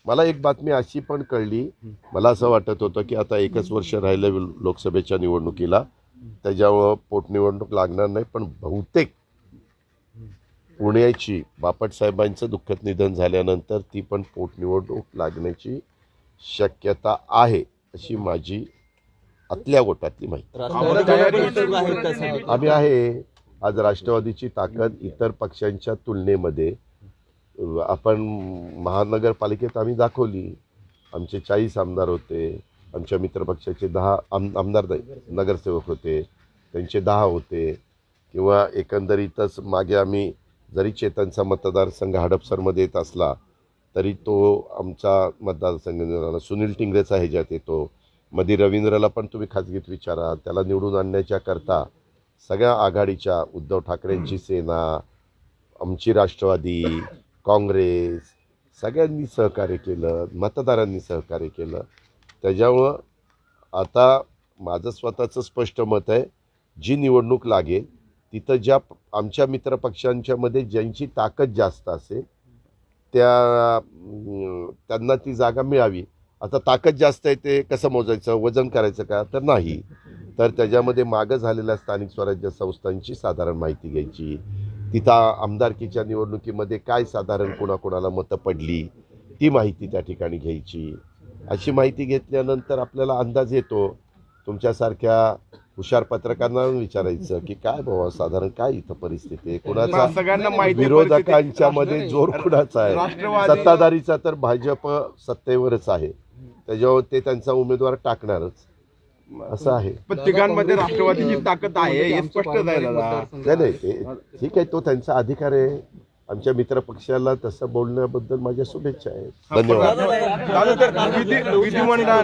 मला एक बातमी अशी पण कळली, मला असं वाटत होतं की आता एकच वर्ष राहिलं लोकसभेच्या निवडणुकीला, त्याच्यामुळं पोटनिवडणूक लागणार नाही, पण बहुतेक पुण्याची बापटसाहेबांचं दुःखद निधन झाल्यानंतर ती पण पोटनिवडणूक लागण्याची शक्यता आहे, अशी माझी आतल्या गोटातली माहिती. आम्ही आहे. आज राष्ट्रवादीची ताकद इतर पक्षांच्या तुलनेमध्ये आपण महानगरपालिकेत आम्ही दाखवली. आमचे 40 आमदार होते, आमच्या मित्रपक्षाचे 10 आमदार नगरसेवक होते, त्यांचे 10 होते. किंवा एकंदरीतच मागे आम्ही जरी चेतनचा मतदारसंघ हडपसरमध्ये येत असला तरी तो आमचा मतदारसंघ सुनील टिंगरेचा ह्याच्यात येतो. मध्ये रवींद्रला पण तुम्ही खाजगीत विचारा, त्याला निवडून आणण्याच्या करता सगळ्या आघाडीच्या उद्धव ठाकरेंची सेना, आमची राष्ट्रवादी, काँग्रेस सगळ्यांनी सहकार्य केलं, मतदारांनी सहकार्य केलं. त्याच्यामुळं आता माझं स्वतःचं स्पष्ट मत आहे, जी निवडणूक लागेल तिथं ज्या आमच्या मित्रपक्षांच्यामध्ये ज्यांची ताकद जास्त असेल त्यांना ती जागा मिळावी. आता ताकद जास्त आहे ते कसं मोजायचं, वजन करायचं का, तर नाही. तर त्याच्यामध्ये मागं झालेल्या स्थानिक स्वराज्य संस्थांची साधारण माहिती घ्यायची, तिथं आमदारकीच्या निवडणुकीमध्ये काय साधारण कोणाकोणाला मतं पडली ती माहिती त्या ठिकाणी घ्यायची. अशी माहिती घेतल्यानंतर आपल्याला अंदाज येतो. तुमच्यासारख्या हुशार पत्रकारांना विचारायचं की काय बाबा साधारण काय इथं परिस्थिती आहे, कुणाचा विरोधकांच्या मध्ये जोर कुणाचा आहे. सत्ताधारीचा तर भाजप सत्तेवरच आहे, त्याच्यावर ते त्यांचा उमेदवार टाकणारच, असं आहे. पण तिघांमध्ये राष्ट्रवादीची ताकद आहे हे स्पष्ट आहे दादा. नाही ठीक आहे, तो त्यांचा अधिकार आहे. आमच्या मित्रपक्षाला तसं बोलण्याबद्दल माझ्या शुभेच्छा आहेत. धन्यवाद. विधिमंडळ